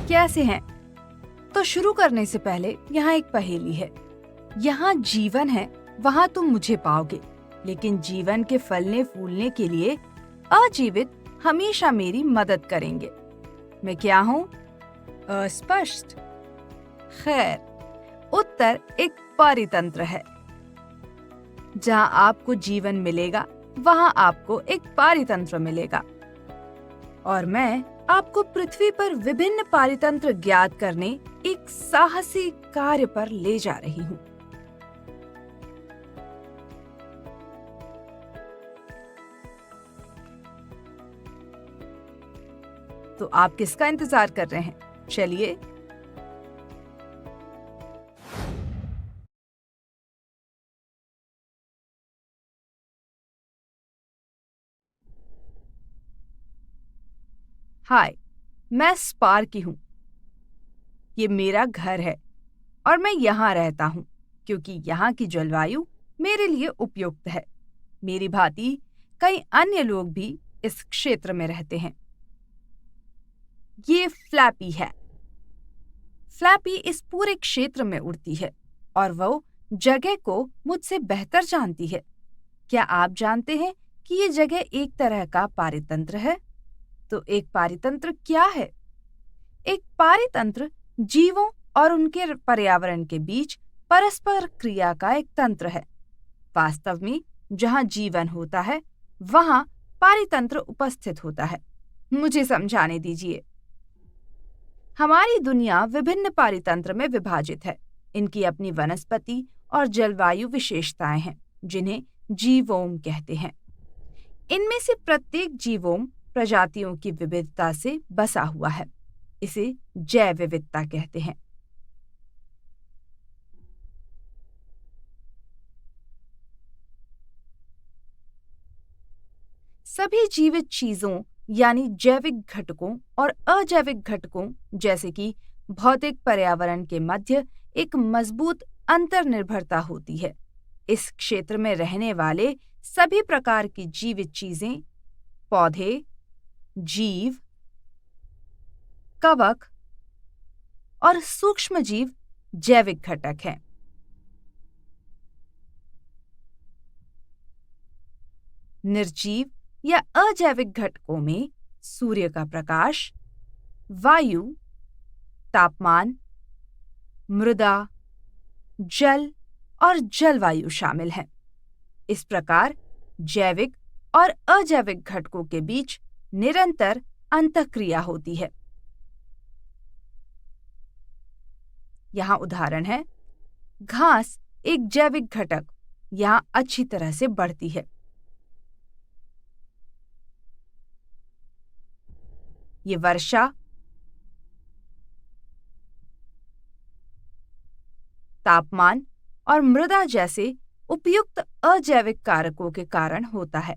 कैसे हैं? तो शुरू करने से पहले यहाँ एक पहेली है। यहाँ जीवन है, वहाँ तुम मुझे पाओगे, लेकिन जीवन के फलने फूलने के लिए अजीवित हमेशा मेरी मदद करेंगे। मैं क्या हूँ? अस्पष्ट। खैर, उत्तर एक पारितंत्र है। जहाँ आपको जीवन मिलेगा, वहाँ आपको एक पारितंत्र मिलेगा। और मैं आपको पृथ्वी पर विभिन्न पारितंत्र ज्ञात करने एक साहसी कार्य पर ले जा रही हूँ। तो आप किसका इंतजार कर रहे हैं? चलिए। हाय, मैं स्पार्की हूँ। ये मेरा घर है और मैं यहाँ रहता हूँ क्योंकि यहाँ की जलवायु मेरे लिए उपयुक्त है। मेरी भांति कई अन्य लोग भी इस क्षेत्र में रहते हैं। ये फ्लैपी है। फ्लैपी इस पूरे क्षेत्र में उड़ती है और वो जगह को मुझसे बेहतर जानती है। क्या आप जानते हैं कि ये जगह एक तरह का पारितंत्र है? तो एक पारितंत्र क्या है? एक पारितंत्र जीवों और उनके पर्यावरण के बीच परस्पर क्रिया का एक तंत्र है। वास्तव में जहाँ जीवन होता है, वहाँ पारितंत्र उपस्थित होता है। मुझे समझाने दीजिए। हमारी दुनिया विभिन्न पारितंत्र में विभाजित है। इनकी अपनी वनस्पति और जलवायु विशेषताएं हैं, जिन्हें जीवोम कहते हैं। इनमें से प्रत्येक जीवोम प्रजातियों की विविधता से बसा हुआ है। इसे जैव विविधता कहते हैं। सभी जीवित चीजों यानी जैविक घटकों और अजैविक घटकों जैसे कि भौतिक पर्यावरण के मध्य एक मजबूत अंतर्निर्भरता होती है। इस क्षेत्र में रहने वाले सभी प्रकार की जीवित चीजें, पौधे, जीव, कवक और सूक्ष्मजीव जैविक घटक हैं। निर्जीव या अजैविक घटकों में सूर्य का प्रकाश, वायु, तापमान, मृदा, जल और जलवायु शामिल हैं। इस प्रकार जैविक और अजैविक घटकों के बीच निरंतर अंतःक्रिया होती है। यहाँ उदाहरण है। घास एक जैविक घटक यहाँ अच्छी तरह से बढ़ती है। ये वर्षा, तापमान और मृदा जैसे उपयुक्त अजैविक कारकों के कारण होता है।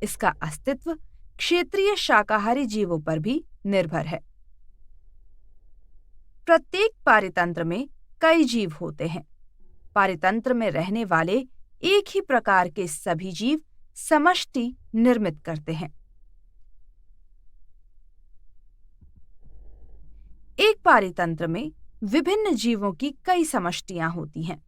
इसका अस्तित्व क्षेत्रीय शाकाहारी जीवों पर भी निर्भर है। प्रत्येक पारितंत्र में कई जीव होते हैं। पारितंत्र में रहने वाले एक ही प्रकार के सभी जीव समष्टि निर्मित करते हैं। एक पारितंत्र में विभिन्न जीवों की कई समष्टियां होती हैं।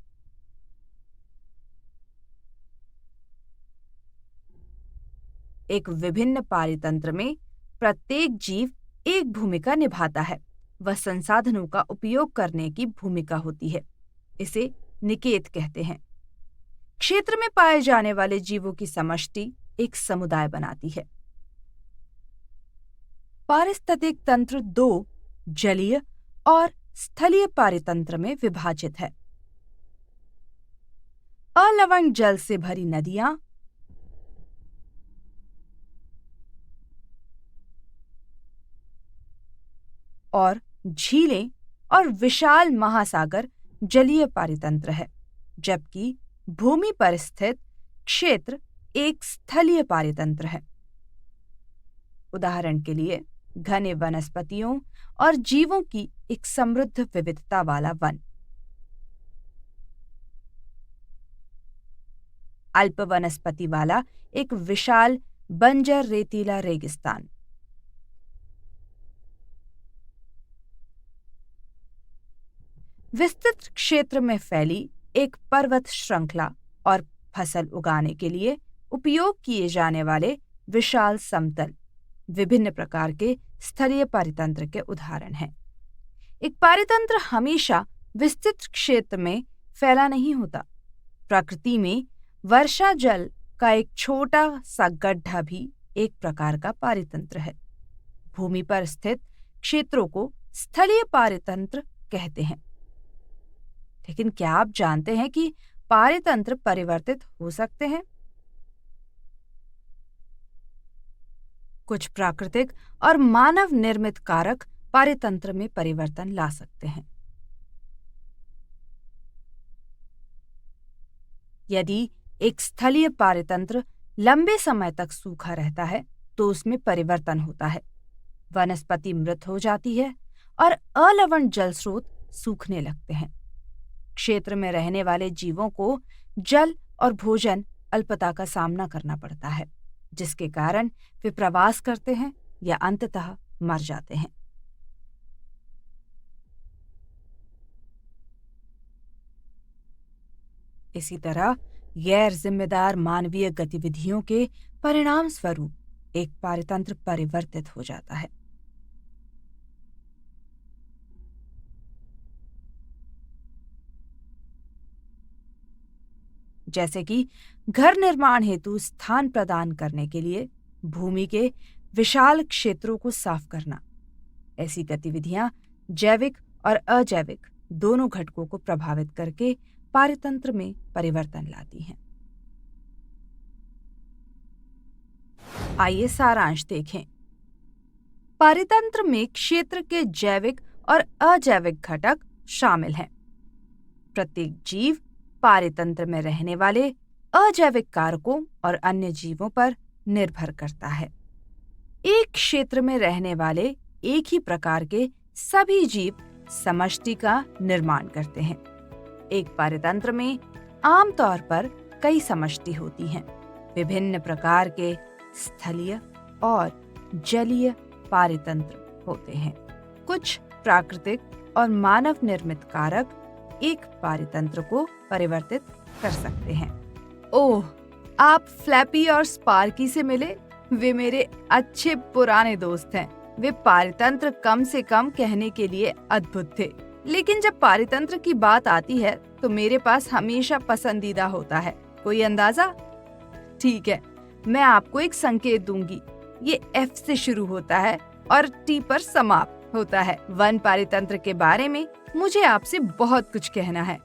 एक विभिन्न पारितंत्र में प्रत्येक जीव एक भूमिका निभाता है। वह संसाधनों का उपयोग करने की भूमिका होती है। इसे निकेत कहते हैं। क्षेत्र में पाए जाने वाले जीवों की समष्टि एक समुदाय बनाती है। पारिस्थितिक तंत्र दो जलीय और स्थलीय पारितंत्र में विभाजित है। अलवण जल से भरी नदियां, और झीलें और विशाल महासागर जलीय पारितंत्र है, जबकि भूमि पर स्थित क्षेत्र एक स्थलीय पारितंत्र है। उदाहरण के लिए घने वनस्पतियों और जीवों की एक समृद्ध विविधता वाला वन। अल्प वनस्पति वाला एक विशाल बंजर रेतीला रेगिस्तान। विस्तृत क्षेत्र में फैली एक पर्वत श्रृंखला और फसल उगाने के लिए उपयोग किए जाने वाले विशाल समतल विभिन्न प्रकार के स्थलीय पारितंत्र के उदाहरण हैं। एक पारितंत्र हमेशा विस्तृत क्षेत्र में फैला नहीं होता। प्रकृति में वर्षा जल का एक छोटा सा गड्ढा भी एक प्रकार का पारितंत्र है। भूमि पर स्थित क्षेत्रों को स्थलीय पारितंत्र कहते हैं। लेकिन क्या आप जानते हैं कि पारितंत्र परिवर्तित हो सकते हैं? कुछ प्राकृतिक और मानव निर्मित कारक पारितंत्र में परिवर्तन ला सकते हैं। यदि एक स्थलीय पारितंत्र लंबे समय तक सूखा रहता है तो उसमें परिवर्तन होता है। वनस्पति मृत हो जाती है और अलवण जल स्रोत सूखने लगते हैं। क्षेत्र में रहने वाले जीवों को जल और भोजन अल्पता का सामना करना पड़ता है, जिसके कारण वे प्रवास करते हैं या अंततः मर जाते हैं। इसी तरह गैर जिम्मेदार मानवीय गतिविधियों के परिणाम स्वरूप एक पारितंत्र परिवर्तित हो जाता है। जैसे कि घर निर्माण हेतु स्थान प्रदान करने के लिए भूमि के विशाल क्षेत्रों को साफ करना। ऐसी गतिविधियां जैविक और अजैविक दोनों घटकों को प्रभावित करके पारितंत्र में परिवर्तन लाती हैं। आइए सारांश देखें। पारितंत्र में क्षेत्र के जैविक और अजैविक घटक शामिल हैं। प्रत्येक जीव पारितंत्र में रहने वाले अजैविक कारकों और अन्य जीवों पर निर्भर करता है। एक क्षेत्र में रहने वाले एक ही प्रकार के सभी जीव समष्टि का निर्माण करते हैं। एक पारितंत्र में आमतौर पर कई समष्टि होती हैं। विभिन्न प्रकार के स्थलीय और जलीय पारितंत्र होते हैं। कुछ प्राकृतिक और मानव निर्मित कारक एक पारितंत्र को परिवर्तित कर सकते हैं। ओह, आप फ्लैपी और स्पार्की से मिले? वे मेरे अच्छे पुराने दोस्त हैं। वे पारितंत्र कम से कम कहने के लिए अद्भुत थे, लेकिन जब पारितंत्र की बात आती है तो मेरे पास हमेशा पसंदीदा होता है। कोई अंदाजा? ठीक है, मैं आपको एक संकेत दूंगी। ये F से शुरू होता है और T पर समाप्त होता है। वन पारितंत्र के बारे में मुझे आपसे बहुत कुछ कहना है।